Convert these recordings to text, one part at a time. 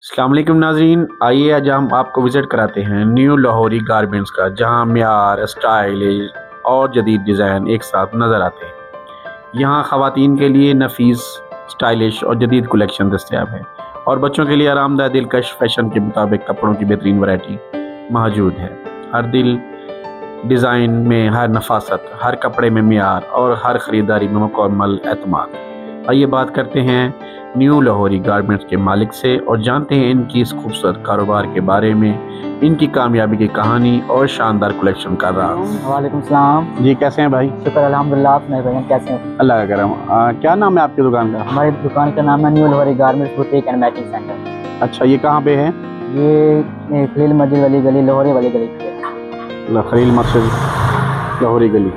अस्सलाम वालेकुम नाज़रीन, आइए आज हम आपको विज़िट कराते हैं न्यू लाहौरी गारमेंट्स का, जहां म्यार, स्टाइलिश और जदीद डिज़ाइन एक साथ नज़र आते हैं। यहां ख़वातीन के लिए नफीस, स्टाइलिश और जदीद कलेक्शन दस्तयाब है और बच्चों के लिए आरामदायक दिलकश फैशन के मुताबिक कपड़ों की बेहतरीन वैरायटी मौजूद है। हर दिल डिज़ाइन में हर नफासत, हर कपड़े में म्यार और हर ख़रीदारी में मुकम्मल एतमाद। आइए बात करते हैं न्यू लाहौरी गारमेंट्स के मालिक से और जानते हैं इनकी इस खूबसूरत कारोबार के बारे में, इनकी कामयाबी की कहानी और शानदार कलेक्शन का राज। वालेकुम सलाम। जी, कैसे हैं भाई? शुक्र अल्हम्दुलिल्लाह। आप सुनाइए भाई, कैसे हैं? अल्लाह का करम। क्या नाम है आपकी दुकान का? हमारी दुकान का नाम है new Lahori garments boutique and matching centre. अच्छा, ये कहाँ पे है? ये खलील मस्जिद वाली गली, लाहौरी वाली गली पे है। खलील मस्जिद, लाहौरी गली,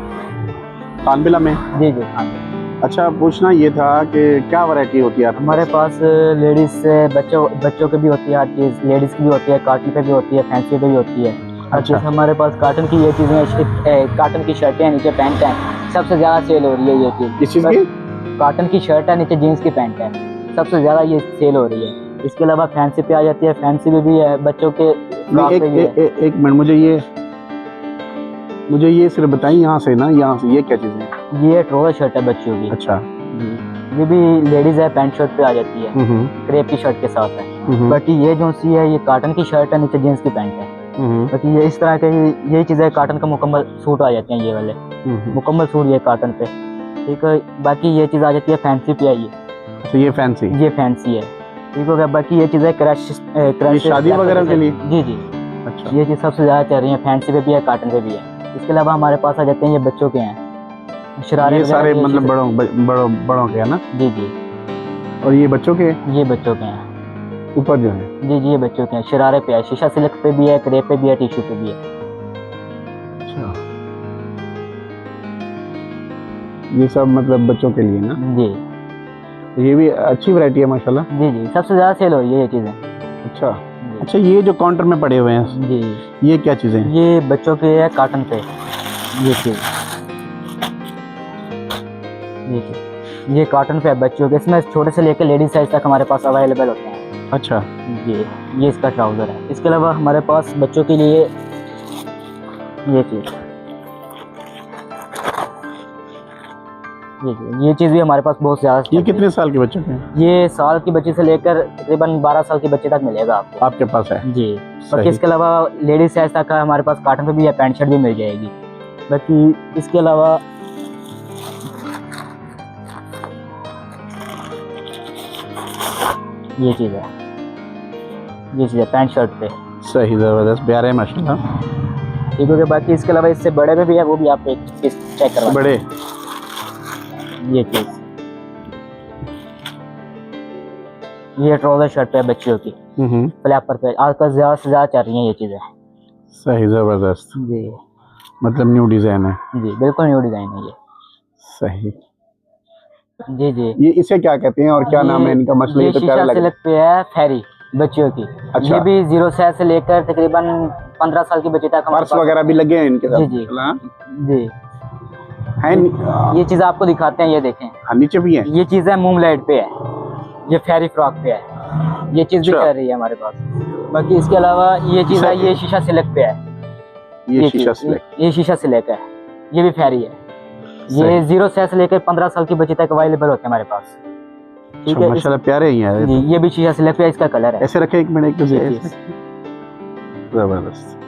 कानबिला में? जी जी, हाँ जी। अच्छा, पूछना ये था कि क्या वैरायटी होती है आपके हमारे पास लेडीज़ से बच्चों की भी होती है, हर चीज़ लेडीज़ की भी होती है, कॉटन पे भी होती है, फैंसी पे भी होती है। हर अच्छा। चीज़ हमारे पास कॉटन की ये चीज़ें, कॉटन की शर्टें हैं, नीचे पैंट है, सबसे ज़्यादा सेल हो रही है ये चीज़। किस चीज़ की? कॉटन की शर्ट है, नीचे जीन्स की पैंट है, सबसे ज़्यादा ये सेल हो रही है। इसके अलावा फैंसी पे आ जाती है, फैंसी में भी है, बच्चों के फ्रॉक पे भी है। एक मिनट, मुझे ये सिर्फ बताइए, यहाँ से ना, यहाँ से ये क्या चीज़ है? ये ट्राउजर शर्ट है बच्चों की। अच्छा। जी, ये भी लेडीज है, पैंट शर्ट पे आ जाती है, क्रेप की शर्ट के साथ है। बाकी ये जो सी है, ये कॉटन की शर्ट है, नीचे जीन्स की पैंट है। बाकी ये इस तरह के ये चीज़ें कॉटन का मुकम्मल सूट आ जाते हैं, ये वाले मुकम्मल सूट ये कॉटन पे। ठीक है, बाकी ये चीज़ आ जाती है फैंसी पे आई है। तो ये फैंसी है। ठीक हो गया। बाकी ये चीज़ें क्रश शादी वगैरह के लिए? जी जी। अच्छा। ये चीज़ सबसे ज़्यादा चल रही है, फैंसी पे भी है, कॉटन पे भी है। इसके अलावा हमारे पास आ जाते हैं ये बच्चों के हैं, शरारे ये वगैरह सारे की मतलब चीज़ें। बड़ों के है ना? जी जी, और ये बच्चों के ये बच्चों के हैं। ऊपर जो है? जी जी, ये बच्चों के हैं, शरारे पे है, शीशा सिल्क पे भी है, क्रेप पे भी है, टिश्यू पे भी है। अच्छा, ये सब मतलब बच्चों के लिए ना? जी ये भी अच्छी वैरायटी है माशाल्लाह। जी जी, सबसे ज़्यादा सेल हो रही है ये चीज़ें। अच्छा। जी अच्छा, ये जो काउंटर में पड़े हुए हैं, जी, ये क्या चीज़ें हैं? ये बच्चों के है कॉटन पे। ये चीज़, ये कॉटन पे है बच्चों के, इसमें छोटे से लेकर लेडीज साइज तक हमारे पास अवेलेबल होते हैं। अच्छा। जी, ये इसका ट्राउज़र है। इसके अलावा हमारे पास बच्चों के लिए ये चीज़, ये चीज़ भी हमारे पास बहुत ज़्यादा। ये कितने साल के बच्चों के हैं? ये साल की बच्ची से लेकर तकरीबन 12 साल की बच्चे तक मिलेगा आपको। आपके पास है? जी। बाकी इसके अलावा लेडीज साइज तक का हमारे पास कॉटन पे भी है, पैंट शर्ट भी मिल जाएगी। बाकी इसके अलावा ये चीज़ है, पैंट शर्ट पे। सही, ज़बरदस्त, प्यारे है माशाल्लाह। ठीक हो गया। बाकी इसके अलावा इससे बड़े में भी है, वो भी आप एक पीस चेक करवा। बड़े? ये चीज़, ये ट्राउजर शर्ट पे है बच्चियों की, फ्लैपर पे आजकल ज़्यादा से ज़्यादा चल रही हैं ये चीज़ें। सही, ज़बरदस्त, जी मतलब न्यू डिज़ाइन है। जी, बिल्कुल न्यू डिज़ाइन है ये। सही। जी जी, ये इसे क्या कहते हैं और क्या नाम है इनका? मसला ये तो प्यारा शीशा लग रहा सिल्क पे है, फेरी बच्चियों की। अच्छा। ये भी 0 साल से लेकर तकरीबन 15 साल की बच्ची तक हमारे पर्स वगैरह भी लगे हैं इनके साथ? जी जी हाँ? जी। है ये चीज़ आपको दिखाते हैं, ये देखें। हाँ, नीचे भी है? ये चीज़ है मूनलाइट पे है, ये फेरी फ्रॉक पे है, ये चीज़ भी अच्छा। चल रही है हमारे पास। बाकी इसके अलावा ये चीज़ है, ये शीशा सिल्क पे है। ये शीशा सिल्क, ये शीशा सिल्क है, ये भी फेरी है। ये 0 साल से लेकर 15 साल की बच्ची तक अवेलेबल होते हैं हमारे पास। ठीक है, माशाल्लाह प्यारे ही हैं जी। ये भी शीशा सिल्क पे है, इसका कलर है। ऐसे रखे एक मिनट, जी, जबरदस्त,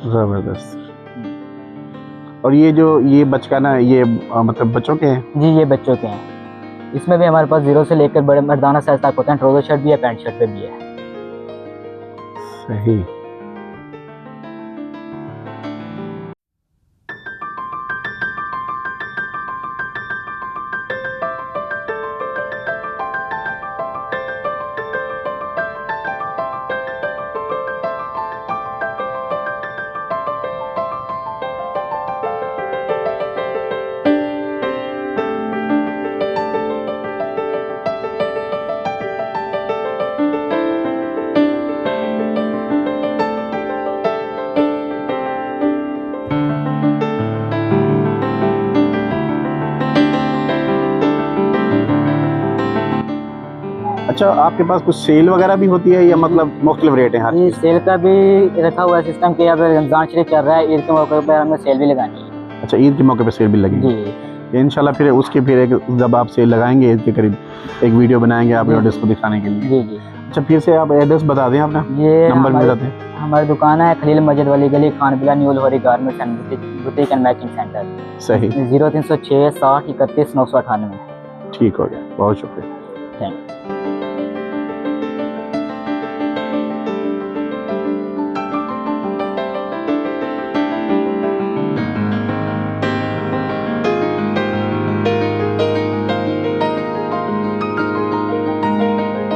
जबरदस्त। और ये जो ये बचकाना, ये मतलब बच्चों के हैं? जी, ये बच्चों के हैं। इसमें भी हमारे पास 0 से लेकर बड़े मर्दाना साइज तक होते हैं, ट्राउजर शर्ट भी है, पैंट शर्ट पे भी है। सही। अच्छा, आपके पास कुछ सेल वगैरह भी होती है या मतलब मुख्तलिफ रेट है हर ये चीज़? सेल का भी रखा हुआ है सिस्टम कि अब रमज़ान शरीफ चल रहा है, ईद के मौके पर हमें सेल भी लगानी है। अच्छा, ईद के मौके पे सेल भी लगेगी? जी इंशाल्लाह फिर उसके फिर एक जब आप सेल लगाएंगे ईद के करीब एक वीडियो बनाएंगे आपके जी, ऑडियंस को दिखाने के लिए। जी जी। अच्छा, फिर से आप एड्रेस बता दें अपना, ये नंबर भी हमारी बता दें। हमारी दुकान है खलील मस्जिद वाली गली, Khanbila new Lahori garments and boutique and matching centre. सही, 0306 60 31 998। ठीक हो गया, बहुत शुक्रिया। Thank you.